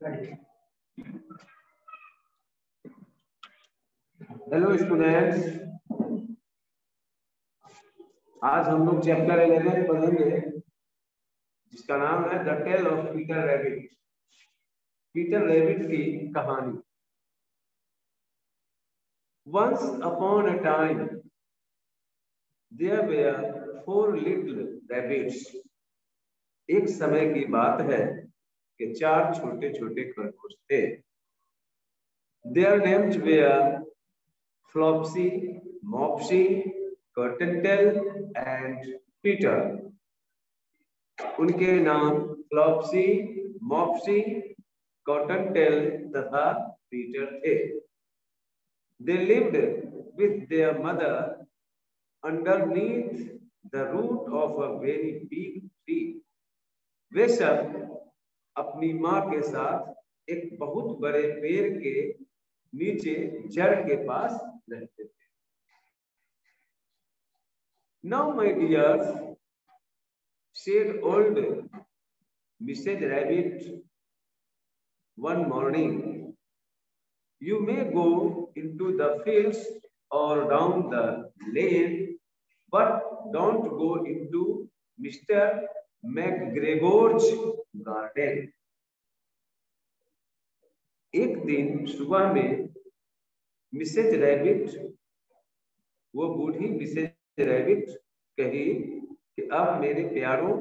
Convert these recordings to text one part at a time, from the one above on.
Hello students, आज हम लोग चैप्टर 11 पढ़ेंगे जिसका नाम है the tale of Peter Rabbit. Peter Rabbit की कहानी। Once upon a time there were 4 little rabbits. एक समय की बात है कि 4 छोटे छोटे खरगोश थे। Their names were Flopsy, Mopsy, Cottontail and Peter. उनके नाम फ्लॉप्सी, मॉप्सी, कॉटनटेल तथा पीटर थे। They lived with their mother underneath the root of a very big tree. वे सब अपनी माँ के साथ एक बहुत बड़े पेड़ के नीचे जड़ के पास रहते थे। Now, my dears, said old Mrs. Rabbit one morning, you may go into the fields or down the lane, but don't go into Mr. McGregor's garden. एक दिन सुबह में मिसेज रैबिट, वो बूढ़ी मिसेज रैबिट कही कि अब मेरे प्यारों,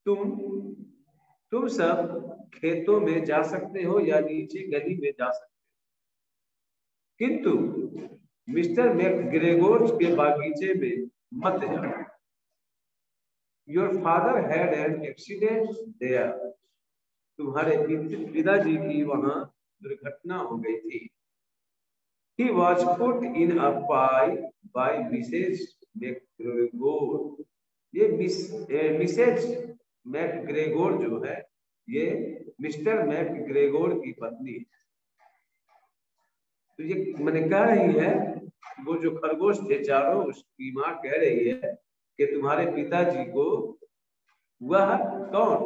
तुम सब खेतों में जा सकते हो या नीचे गली में जा सकते हो, किंतु मिस्टर मैकग्रेगोर के बागीचे में मत जाओ। Your father had an accident there. तुम्हारे पिताजी की वहां दुर्घटना हो गई थी। He was put in a pie by Mrs. McGregor. ये मिसेज मैकग्रेगोर जो है, ये मिस्टर मैकग्रेगोर की पत्नी है। तो ये मैंने कह रही है, वो जो खरगोश थे चारों, उसकी माँ कह रही है कि तुम्हारे पिताजी को, वह कौन,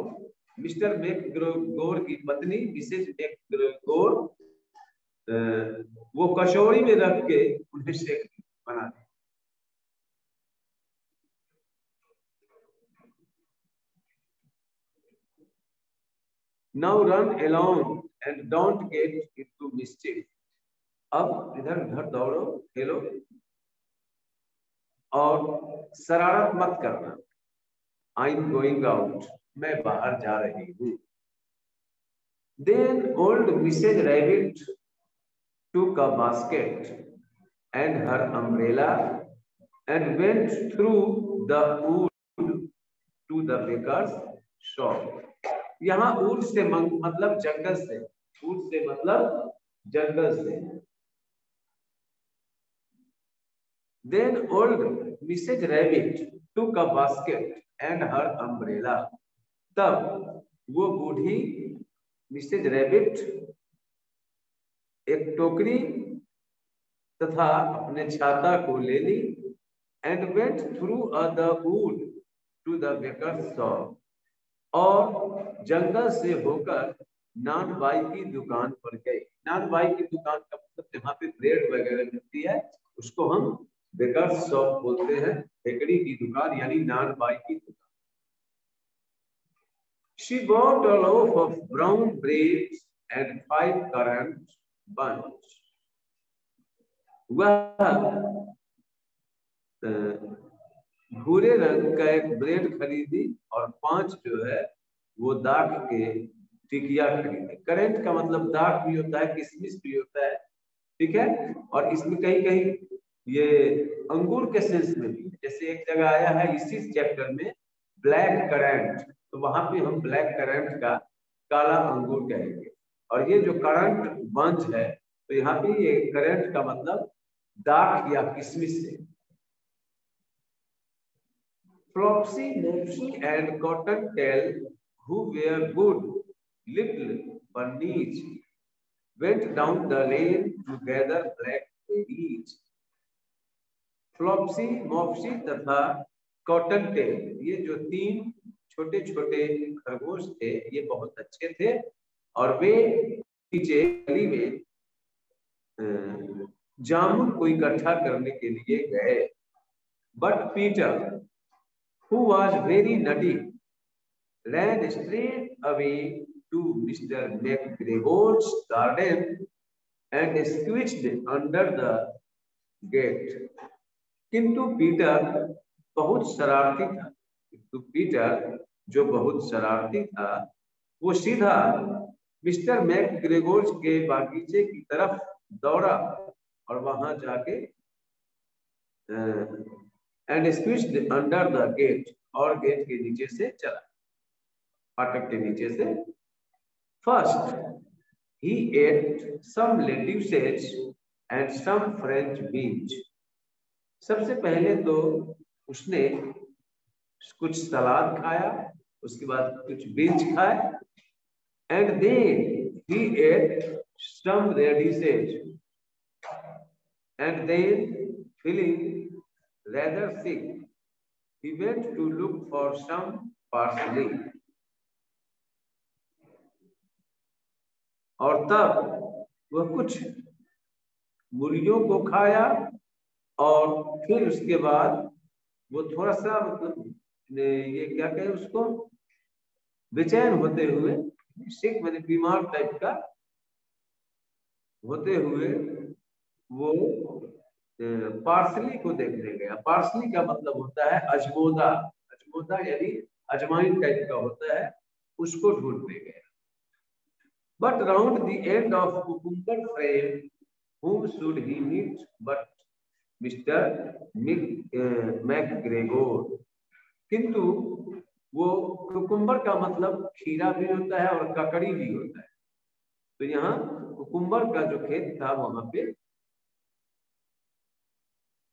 मिस्टर मैकग्रेगोर की पत्नी मिसेज मैकग्रेगोर, वो कचौड़ी में रख के उन्हें शेक बना दे। Now run along and don't get into mischief. अब इधर उधर दौड़ो, खेलो और शरारत मत करना। I'm going out. मैं बाहर जा रही हूँ। Then old Mrs. Rabbit took a basket and her umbrella and went through the wood to the baker's shop. यहाँ ऊट से मतलब जंगल से, ऊट से मतलब जंगल से। Then old Mrs. Rabbit took a basket and her umbrella. तब वो बूढ़ी मिसेज रैबिट एक टोकरी तथा अपने छाता को ले ली and went through the wood to the baker's shop. और जंगल से होकर नान बाई की दुकान पर गए। नान बाई की दुकान का मतलब जहाँ पे ब्रेड वगैरह मिलती है उसको हम बेकर्स शॉप बोलते हैं। बेकरी की दुकान यानी नान बाई की दुकान। She bought a loaf of brown bread and 5 currant buns. वह भूरे रंग का एक ब्रेड खरीदी और 5 जो है वो दाख के टिकिया खरीदे। करंट का मतलब दाख भी होता है, किशमिश भी होता है, ठीक है। और इसमें कहीं कहीं ये अंगूर के सेंस में भी, जैसे एक जगह आया है इसी चैप्टर में ब्लैक करंट, तो वहां पे हम ब्लैक करंट का काला अंगूर कहेंगे। और ये जो करंट बंच है, तो यहाँ पे ये करंट का मतलब दाख या किशमिश है। Flopsy, Mopsy and Cottontail, who were good little bunnies, went down the lane to gather blackberries. Flopsy, Mopsy तथा Cottontail, ये जो 3 छोटे छोटे खरगोश थे, ये बहुत अच्छे थे और वे नीचे गली में जामुन को इकट्ठा करने के लिए गए। But Peter, who was very nutty, ran straight away to Mr. McGregor's garden and squeezed under the gate. किंतु पीटर बहुत शरारती था। किंतु पीटर जो बहुत शरारती था, वो सीधा मिस्टर मैकग्रेगोर के बागीचे की तरफ दौड़ा और वहां जाके and squeezed under the gate, और गेट के नीचे से चला, फाटक के नीचे से। First he ate some lettuces and some French beans. सबसे पहले तो उसने कुछ सलाद खाया, उसके बाद कुछ बीन्स खाए, and then he ate some radishes, and then feeling rather sick, he went to look for some parsley. और तब वह कुछ मूलियों को खाया और फिर उसके बाद वो थोड़ा सा मतलब ये क्या कहे उसको, बेचैन होते हुए, सिक मैंने बीमार टाइप का होते हुए वो पार्सली को देखने गया। पार्सली का मतलब होता है अजमोदा, अजमोदा यानी अजवाइन टाइप का होता है, उसको ढूंढने गया। But round the end of cucumber frame, whom should he meet but Mr. McGregor? किंतु वो कुकुम्बर का मतलब खीरा भी होता है और ककड़ी भी होता है, तो यहाँ कुकुम्बर का जो खेत था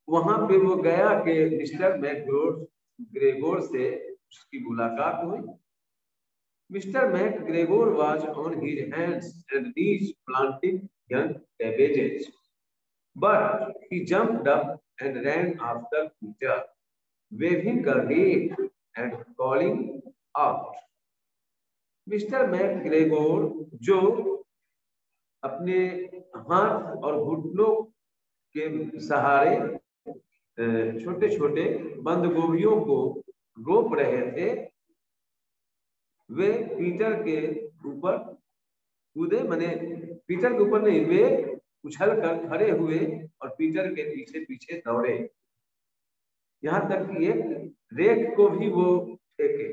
वहां पे वो गया कि मिस्टर मैकग्रेगोर से उसकी मुलाकात हुई। Mr. McGregor was on his hands and knees planting young cabbages, but he jumped up and ran after Peter, waving a rake and calling out. Mr. McGregor, जो अपने हाथ और घुटनों के सहारे छोटे छोटे बंद गोभियों को रोप रहे थे, वे पीटर के ऊपर कूदे, माने पीटर के ऊपर नहीं, वे उछल कर खड़े हुए और पीटर के पीछे पीछे दौड़े। यहाँ तक कि एक रेक को भी वो फेंके,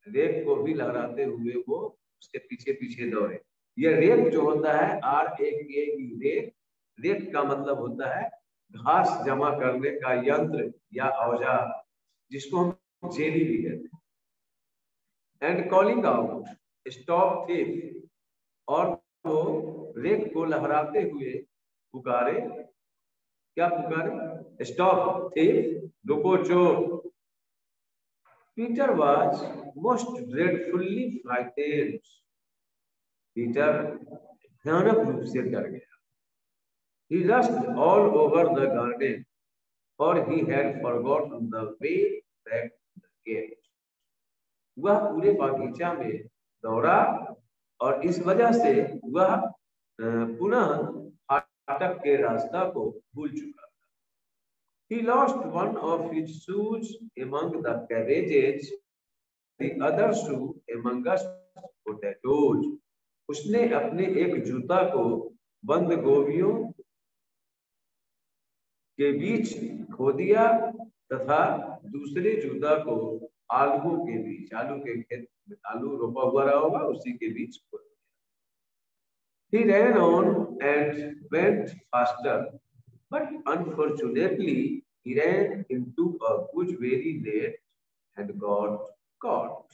रेक को भी लहराते हुए वो उसके पीछे पीछे दौड़े। यह रेक जो होता है रेक, रेक का मतलब होता है घास जमा करने का यंत्र या औजार, जिसको हम जेली भी कहते हैं। And calling out stop thief, और वो रेक को लहराते हुए पुकारे, क्या पुकारे? स्टॉप थिफ, रुको चोर। Peter was most dreadfully frightened, Peter भयानक रूप से डर गया। He rushed all over the garden, for he had forgotten the way back to the gate. वह पूरे बागीचा में दौड़ा और इस वजह से वह पुनः फाटक के रास्ता को भूल चुका था। He lost one of his shoes among the cabbages, the other shoe amongst potatoes. उसने अपने एक जूता को बंद गोभियों के बीच खो दिया तथा दूसरे जूता को आलूओं के बीच, आलू के खेत में आलू रोपा हुआ रहा होगा उसी के बीच खो दिया। He ran on and went faster, but unfortunately he ran into a gooseberry net and got caught.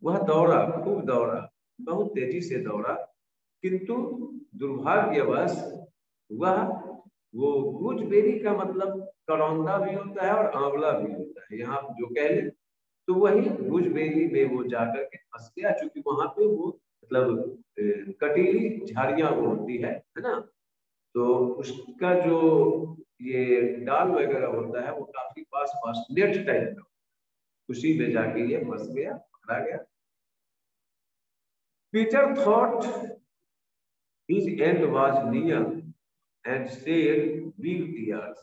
वह दौड़ा, खूब दौड़ा, बहुत तेजी से दौड़ा, किंतु दुर्भाग्यवश वह वो गुजबेरी का मतलब करौंदा भी होता है और आंवला भी होता है, यहाँ जो कह ले तो वही गुजबेरी में वो जाकर के फंस गया, चूंकि वहां पे वो मतलब कटीली झाड़ियां वो होती है ना, तो उसका जो ये डाल वगैरह होता है वो काफी पास पास नेट टाइप का, उसी में जाके ये फंस गया, पकड़ा गया। Peter thought his end was near and shed big tears.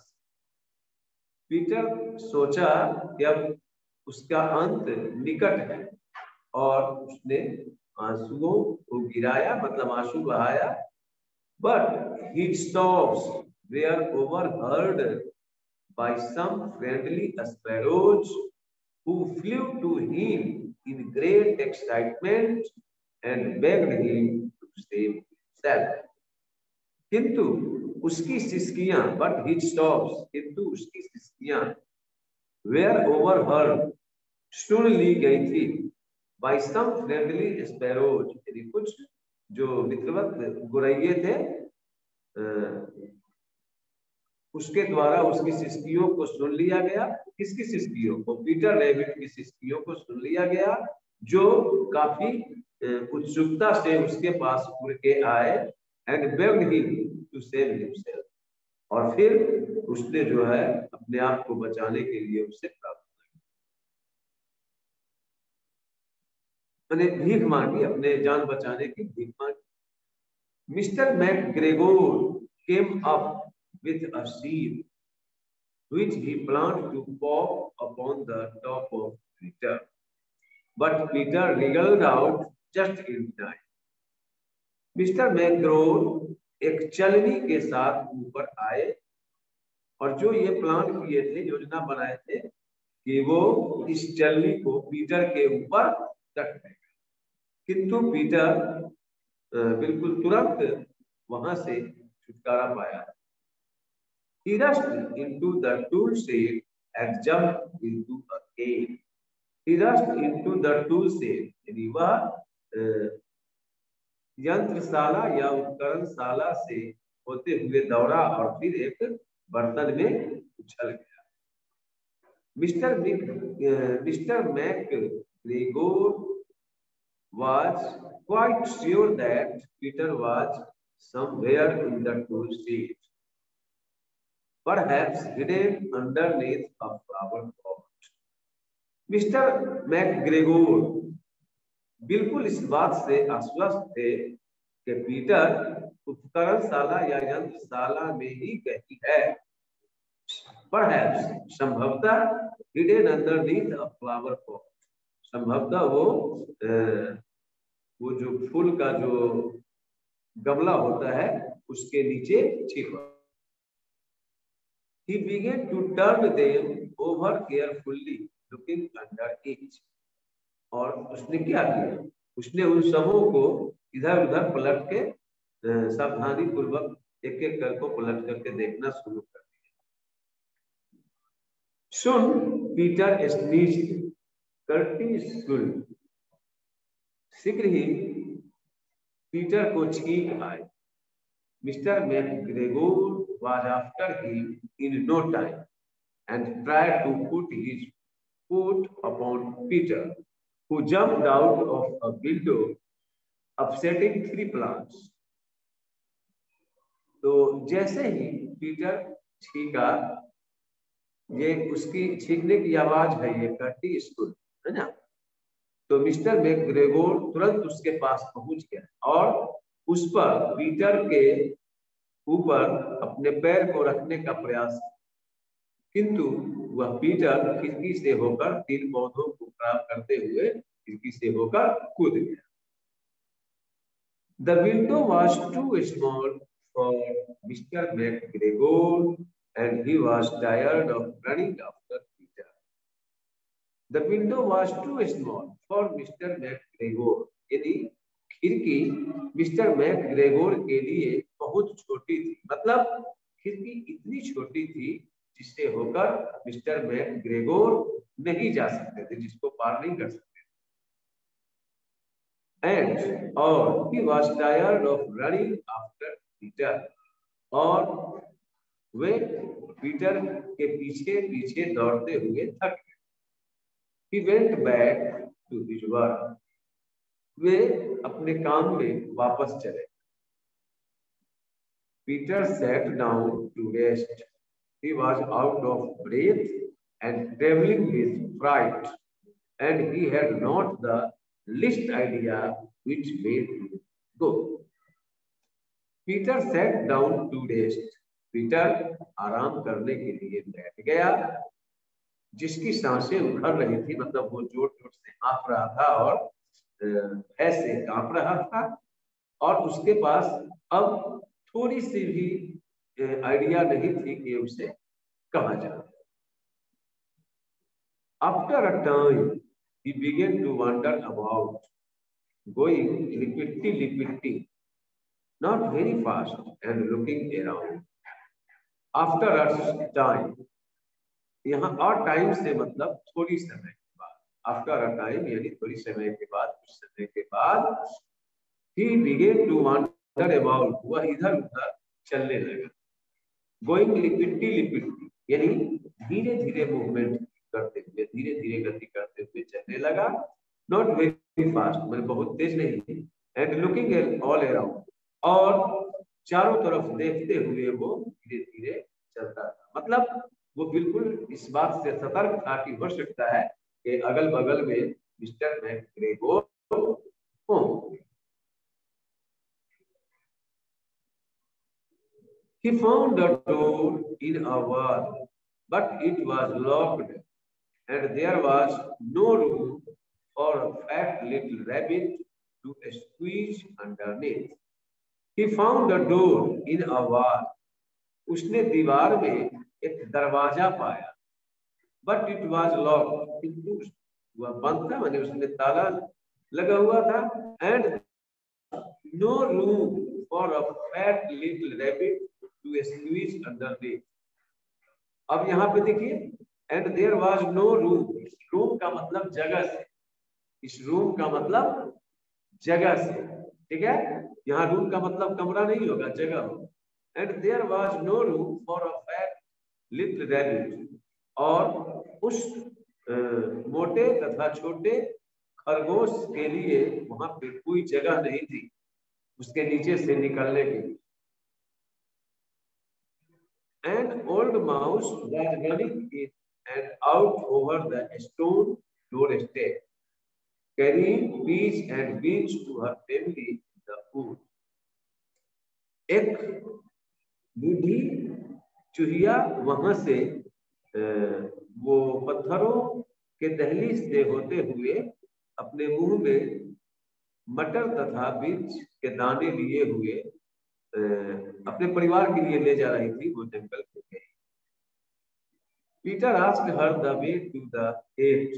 Peter सोचा कि अब उसका अंत निकट है और उसने आंसुओं को गिराया, मतलब आंसू बहाया। But his stops were overheard by some friendly sparrows who flew to him in great excitement and begged him to save himself. किंतु उसकी सिसकियां, बट हिज स्टॉप्स, किंतु उसकी सिसकियां वेयर ओवरहर्ड, सुन ली गई थी, बाय सम फ्रेंडली स्पैरोज, यानी कुछ जो मित्रवत गुरैये थे उसके द्वारा उसकी सिसकियों को सुन लिया गया। किसकी सिसकियों को? पीटर रैबिट की सिसकियों को सुन लिया गया, जो काफी उत्सुकता से उसके पास उड़ के आए। And begged him to save himself, और फिर उसने जो है अपने आप को बचाने के लिए उससे प्रार्थना की, भीख मांगी, अपने जान बचाने की भीख मांगी। Mister McGregor came up with a sheep which he planned to pop upon the top of Peter, but Peter wriggled out just in time. Mister McGregor एक चलनी के साथ ऊपर आए और जो ये प्लान किए थे, योजना बनाए थे कि वो इस चलनी को पीटर के ऊपर रख देगा, किंतु पीटर बिल्कुल तुरंत वहां से छुटकारा पाया। He rushed into the tool shed and jumped into a cave. He rushed into the tool shed, यानी वह यंत्रशाला या उपकरणशाला से होते हुए दौड़ा और फिर एक बर्तन में उछल गया। Mister McGregor was quite sure that Peter was somewhere in the tool shed, perhaps hidden underneath a flower pot. Mister McGregor बिल्कुल इस बात से आश्वस्त थे कि पीटर उपकरणशाला या यंत्रशाला में ही कहीं है। Perhaps, संभवतः hidden underneath a flower pot, संभवतः वो जो फूल का जो गमला होता है उसके नीचे छिपा। He began to turn them over carefully, looking under each. और उसने क्या किया? उसने उन सबों को इधर-उधर पलट के सावधानी पूर्वक एक-एक करके पलट करके देखना शुरू कर दिया। Soon Peter sneezed. Curtis stood. शीघ्र ही पीटर को छींक आई। Mr. McGregor was after him in no time and tried to put his foot upon Peter, who jumped out of a window, upsetting 3 plants. तो जैसे ही पीटर छींका, ये उसकी छींकने की आवाज है, ये कर्टी स्कूल है ना, तो मिस्टर मैकग्रेगोर तुरंत उसके पास पहुंच गया और उस पर पीटर के ऊपर अपने पैर को रखने का प्रयास, किंतु वह पीटर खिड़की से होकर 3 पौधों को खराब करते हुए खिड़की से होकर कूद गया। The window was too small for Mr. McGregor and he was tired of running after Peter. The window was too small for Mr. McGregor, यानी खिड़की मिस्टर मैकग्रेगोर के लिए बहुत छोटी थी, मतलब खिड़की इतनी छोटी थी जिससे होकर मिस्टर मैकग्रेगोर नहीं जा सकते थे, जिसको पार नहीं कर सकते। And or he was tired of running after Peter, और वे पीटर के पीछे पीछे दौड़ते हुए थक गए। He went back to his work. वे अपने काम में वापस चले। Peter sat down to rest. He was out of breath and trembling with fright. and he had not the least idea which way to go. Peter sat down to rest. Peter आराम करने के लिए बैठ गया। जिसकी सांसें उखड़ रही थी, मतलब वो जोर जोर से हाँफ रहा था और ऐसे कांप रहा था, और उसके पास अब थोड़ी सी भी आइडिया नहीं थी कि उसे कहाँ जाना। After a time, he began to wander about, going lippity, not very fast, and looking around. After a time, यहाँ और टाइम से मतलब थोड़ी समय के बाद, आफ्टर अ टाइम यानी थोड़ी समय के बाद, कुछ समय के बाद, he began to wander about, वह इधर उधर चलने लगा। Going lippity यानी धीरे धीरे मूवमेंट करते हुए, धीरे धीरे गति करते हुए चलने लगा। नॉट वेरी फास्ट, मतलब बहुत तेज नहीं। एंड लुकिंग ऑल अराउंड, और चारों तरफ देखते हुए वो धीरे धीरे चलता था। मतलब वो बिल्कुल इस बात से सतर्क था कि हो सकता है कि अगल बगल में मिस्टर मैकग्रेगोर हो। He found a door in a wall, but it was locked, and there was no room for a fat little rabbit to squeeze underneath. He found a door in a wall. उसने दीवार में एक दरवाजा पाया, but it was locked. किंतु वह बंद था, माने उसमें ताला लगा हुआ था, and no room for a fat little rabbit to squeeze underneath. अब यहाँ पे देखिए, and there was no room. Room का मतलब जगह से, इस रूम का मतलब जगह से, ठीक है। यहाँ रूम का मतलब कमरा नहीं होगा, जगह होगा। and there was no room for a fat little rabbit, और उस मोटे तथा छोटे खरगोश के लिए वहां पे कोई जगह नहीं थी उसके नीचे से निकलने के लिए। An old mouse was running in and out over the stone doorstep, carrying peas and beans to her family in the food. एक बूढ़ी चूहिया वहां से वो पत्थरों के दहलीज से होते हुए अपने मुंह में मटर तथा बीज के दाने लिए हुए अपने परिवार के लिए ले जा रही थी। वो जंगल में गई। Peter asked her the way to the gate,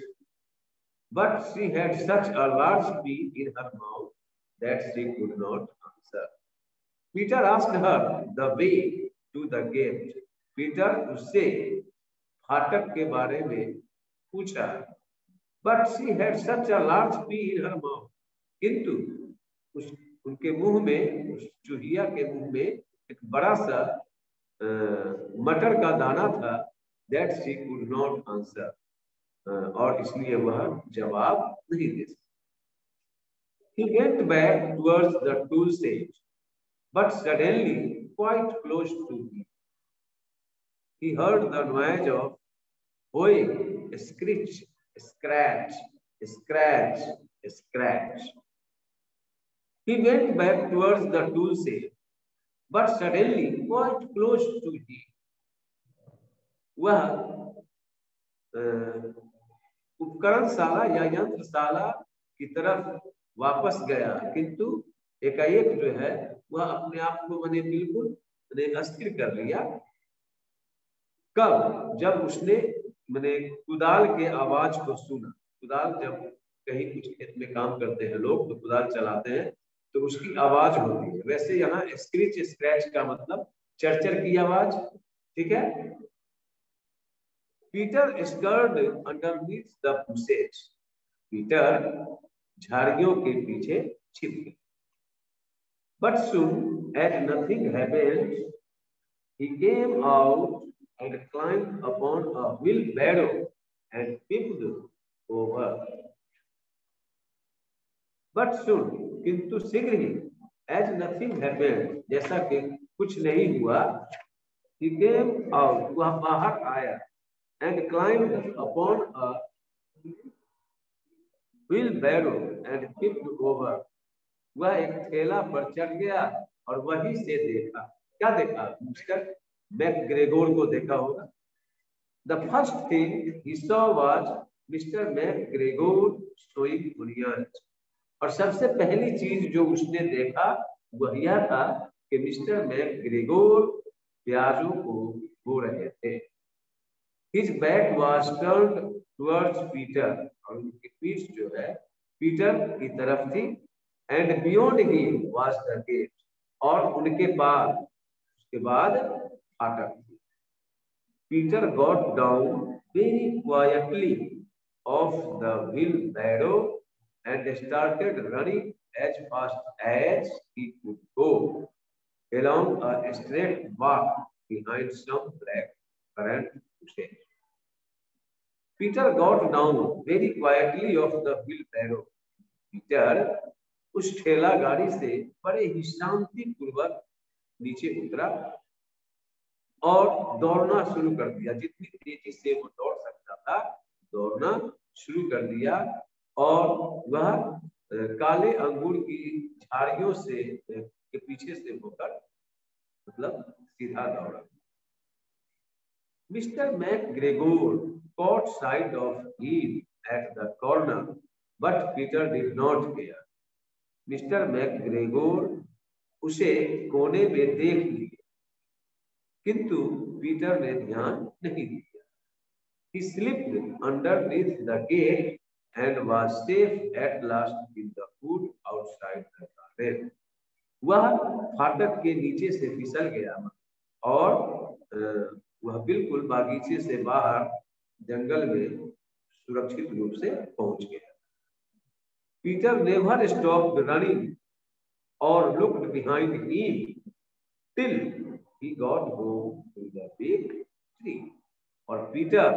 but she had such a large pea in her mouth that she could not answer. Peter asked her the way to the gate. Peter उससे फाटक के बारे में पूछा, but she had such a large pea in her mouth. किंतु उनके मुंह में, उस चूहिया के मुंह में एक बड़ा सा मटर का दाना था, that she could not answer, और इसलिए वह जवाब नहीं दे सकती। He went back towards the tool shed, but suddenly, quite close to him, he heard the noise of hoeing, scratch, scratch, scratch, scratch. He went back towards the tool shed, but suddenly, quite close to him, वह उपकरणशाला या यंत्रशाला की तरफ वापस गया, किंतु एकाएक जो है वह अपने आप को मैंने बिल्कुल अस्थिर कर लिया। कब? जब उसने मैंने कुदाल के आवाज को सुना। कुदाल, जब कहीं कुछ खेत में काम करते हैं लोग तो कुदाल चलाते हैं तो उसकी आवाज होती है। वैसे यहाँ स्क्रैच स्क्रैच का मतलब चरचर की आवाज, ठीक है। Peter scared underneath the bushes. Peter झाड़ियों के पीछे छिप गया। But soon, as nothing happened, he came out and climbed upon a wheelbarrow and tipped over. But soon, किंतु शीघ्र ही, as nothing happened, जैसा कि कुछ नहीं हुआ, he came out, वह बाहर आया, and climbed upon a wheelbarrow and tipped over. वह एक ठेला पर चढ़ गया और वहीं से देखा। क्या देखा? मिस्टर मैकग्रेगोर को देखा होगा। The first thing he saw was Mr. McGregor sowing onions. और सबसे पहली चीज जो उसने देखा वह यह था कि मिस्टर मैकग्रेगोर प्याजों को बो रहे थे। His back was turned towards Peter, और उनकी पीठ जो है पीटर की तरफ थी। And beyond him was the gate, और उनके बाद उसके बाद फाटक थी। Peter got down very quietly off the wheelbarrow and started running as fast as he could go along a straight walk behind some black currant bushes. Peter got down very quietly off the wheelbarrow. Peter उस ठेला गाड़ी से बड़े ही शांति पूर्वक नीचे उतरा और दौड़ना शुरू कर दिया। जितनी तेजी से वो दौड़ सकता था दौड़ना शुरू कर दिया और वह काले अंगूर की झाड़ियों से के पीछे से होकर मतलब सीधा दौड़ा। Mister McGregor caught sight of him at the corner, but Peter did not care. Mister McGregor उसे कोने में देख लिए किंतु पीटर ने ध्यान नहीं दिया। He slipped underneath the gate and was safe at last in the wood outside the garden. वह फाटक के नीचे से फिसल गया और वह बिल्कुल बागीचे से बाहर जंगल में सुरक्षित रूप से पहुंच गया। Peter never stopped running or looked behind him till he got home to the big tree. और पीटर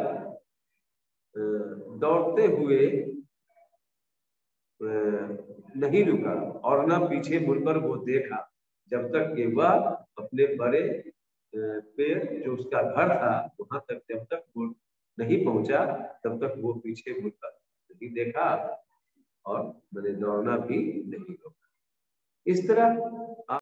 दौड़ते हुए नहीं रुका और न पीछे मुड़कर वो देखा जब तक कि वह अपने बड़े पेड़ जो उसका घर था वहां तक जब तक वो नहीं पहुंचा तब तक वो पीछे मुड़कर नहीं देखा और मैंने दौड़ना भी नहीं रोका। इस तरह